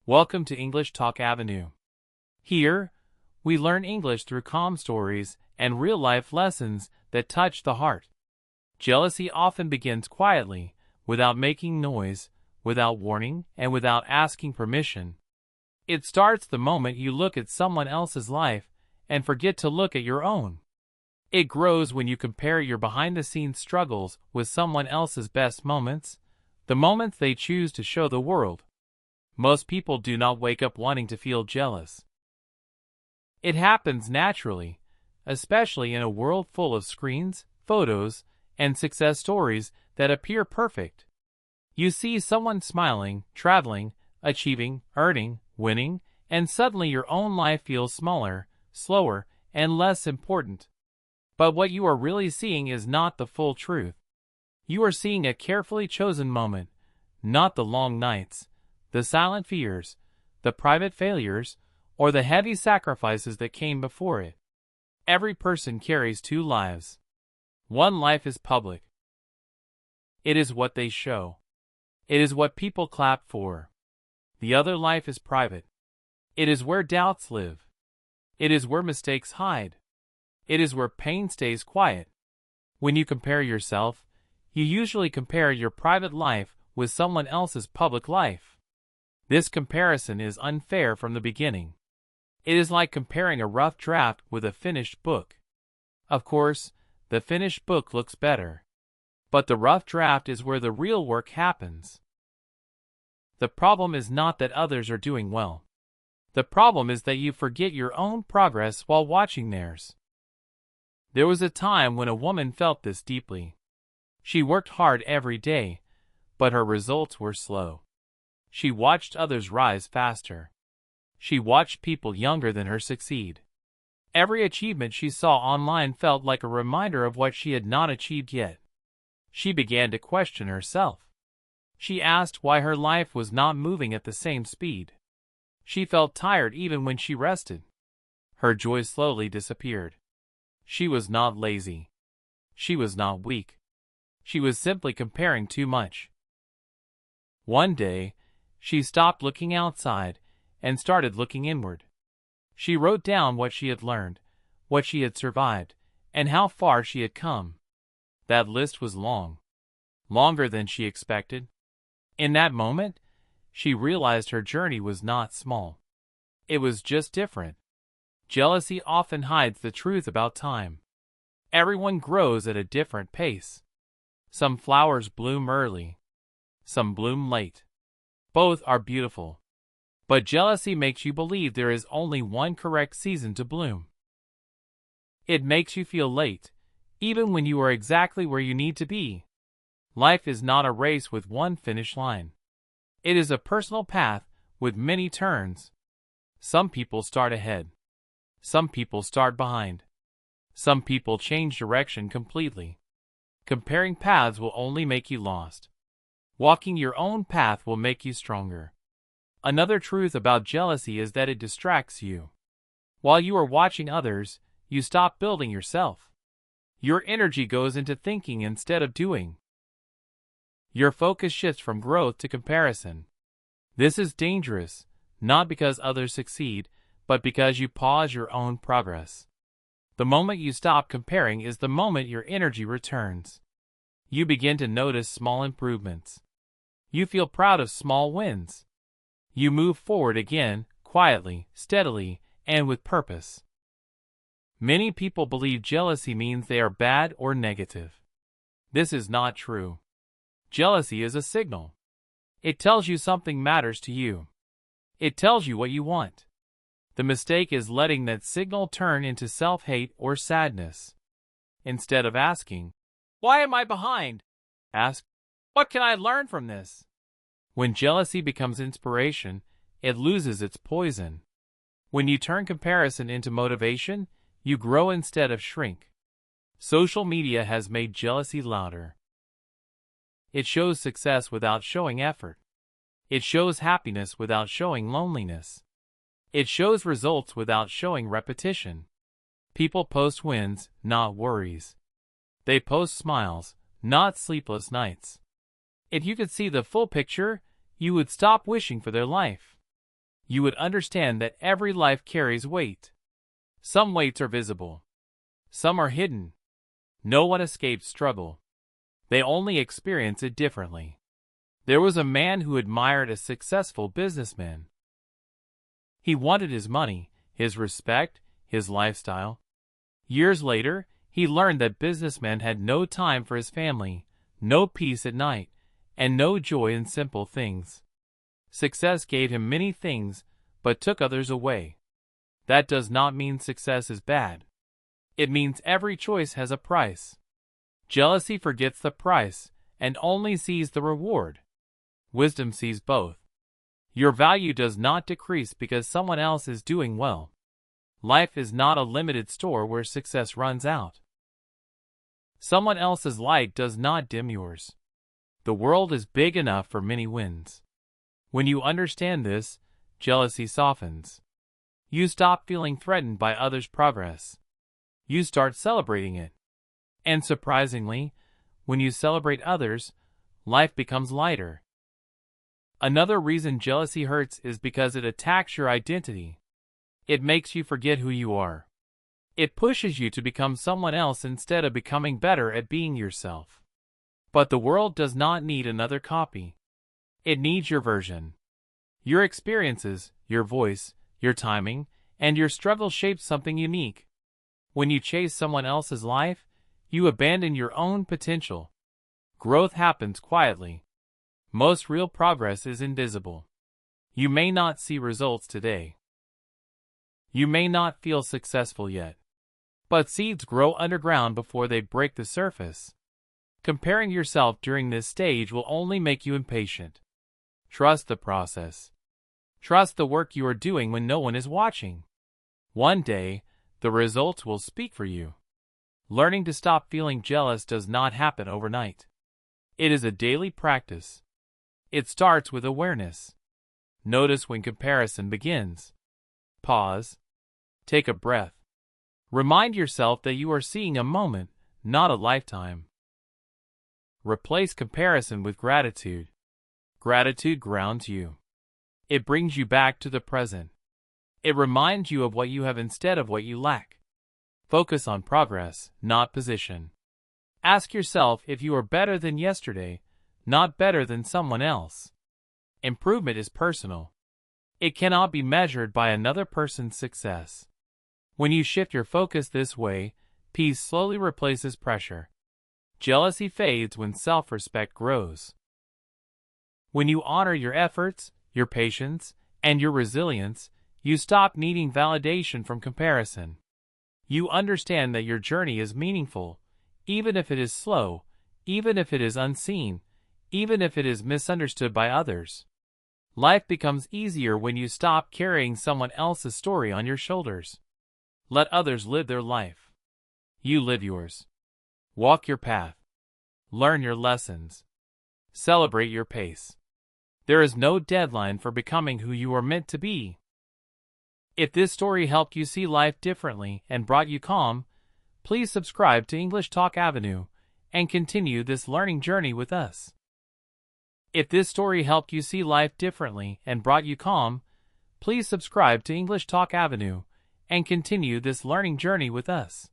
Welcome to English Talk Avenue. Here, we learn English through calm stories and real-life lessons that touch the heart. Jealousy often begins quietly, without making noise, without warning, and without asking permission. It starts the moment you look at someone else's life and forget to look at your own. It grows when you compare your behind-the-scenes struggles with someone else's best moments, the moments they choose to show the world. Most people do not wake up wanting to feel jealous. It happens naturally, especially in a world full of screens, photos, and success stories that appear perfect. You see someone smiling, traveling, achieving, earning, winning, and suddenly your own life feels smaller, slower, and less important. But what you are really seeing is not the full truth. You are seeing a carefully chosen moment, not the long nights, the silent fears, the private failures, or the heavy sacrifices that came before it. Every person carries two lives. One life is public. It is what they show. It is what people clap for. The other life is private. It is where doubts live. It is where mistakes hide. It is where pain stays quiet. When you compare yourself, you usually compare your private life with someone else's public life. This comparison is unfair from the beginning. It is like comparing a rough draft with a finished book. Of course, the finished book looks better. But the rough draft is where the real work happens. The problem is not that others are doing well. The problem is that you forget your own progress while watching theirs. There was a time when a woman felt this deeply. She worked hard every day, but her results were slow. She watched others rise faster. She watched people younger than her succeed. Every achievement she saw online felt like a reminder of what she had not achieved yet. She began to question herself. She asked why her life was not moving at the same speed. She felt tired even when she rested. Her joy slowly disappeared. She was not lazy. She was not weak. She was simply comparing too much. One day, she stopped looking outside and started looking inward. She wrote down what she had learned, what she had survived, and how far she had come. That list was long, longer than she expected. In that moment, she realized her journey was not small. It was just different. Jealousy often hides the truth about time. Everyone grows at a different pace. Some flowers bloom early. Some bloom late. Both are beautiful. But jealousy makes you believe there is only one correct season to bloom. It makes you feel late, even when you are exactly where you need to be. Life is not a race with one finish line. It is a personal path with many turns. Some people start ahead. Some people start behind. Some people change direction completely. Comparing paths will only make you lost. Walking your own path will make you stronger. Another truth about jealousy is that it distracts you. While you are watching others, you stop building yourself. Your energy goes into thinking instead of doing. Your focus shifts from growth to comparison. This is dangerous, not because others succeed, but because you pause your own progress. The moment you stop comparing is the moment your energy returns. You begin to notice small improvements. You feel proud of small wins. You move forward again, quietly, steadily, and with purpose. Many people believe jealousy means they are bad or negative. This is not true. Jealousy is a signal. It tells you something matters to you. It tells you what you want. The mistake is letting that signal turn into self-hate or sadness. Instead of asking, "Why am I behind?" ask, "What can I learn from this?" When jealousy becomes inspiration, it loses its poison. When you turn comparison into motivation, you grow instead of shrink. Social media has made jealousy louder. It shows success without showing effort. It shows happiness without showing loneliness. It shows results without showing repetition. People post wins, not worries. They post smiles, not sleepless nights. If you could see the full picture, you would stop wishing for their life. you would understand that every life carries weight. Some weights are visible. Some are hidden. No one escapes struggle. They only experience it differently. There was a man who admired a successful businessman. He wanted his money, his respect, his lifestyle. Years later, he learned that businessmen had no time for his family, no peace at night, and no joy in simple things. Success gave him many things, but took others away. That does not mean success is bad. It means every choice has a price. Jealousy forgets the price and only sees the reward. Wisdom sees both. Your value does not decrease because someone else is doing well. Life is not a limited store where success runs out. Someone else's light does not dim yours. The world is big enough for many wins. When you understand this, jealousy softens. You stop feeling threatened by others' progress. You start celebrating it. And surprisingly, when you celebrate others, life becomes lighter. Another reason jealousy hurts is because it attacks your identity. It makes you forget who you are. It pushes you to become someone else instead of becoming better at being yourself. But the world does not need another copy. It needs your version. Your experiences, your voice, your timing, and your struggle shape something unique. When you chase someone else's life, you abandon your own potential. Growth happens quietly. Most real progress is invisible. You may not see results today. You may not feel successful yet. But seeds grow underground before they break the surface. Comparing yourself during this stage will only make you impatient. Trust the process. Trust the work you are doing when no one is watching. One day, the results will speak for you. Learning to stop feeling jealous does not happen overnight. It is a daily practice. It starts with awareness. Notice when comparison begins. Pause. Take a breath. Remind yourself that you are seeing a moment, not a lifetime. Replace comparison with gratitude. Gratitude grounds you. It brings you back to the present. It reminds you of what you have instead of what you lack. Focus on progress, not position. Ask yourself if you are better than yesterday, not better than someone else. Improvement is personal. It cannot be measured by another person's success. When you shift your focus this way, peace slowly replaces pressure. Jealousy fades when self-respect grows. When you honor your efforts, your patience, and your resilience, you stop needing validation from comparison. You understand that your journey is meaningful, even if it is slow, even if it is unseen, even if it is misunderstood by others. Life becomes easier when you stop carrying someone else's story on your shoulders. Let others live their life. You live yours. Walk your path. Learn your lessons. Celebrate your pace. There is no deadline for becoming who you are meant to be. If this story helped you see life differently and brought you calm, please subscribe to English Talk Avenue and continue this learning journey with us. If this story helped you see life differently and brought you calm, please subscribe to English Talk Avenue and continue this learning journey with us.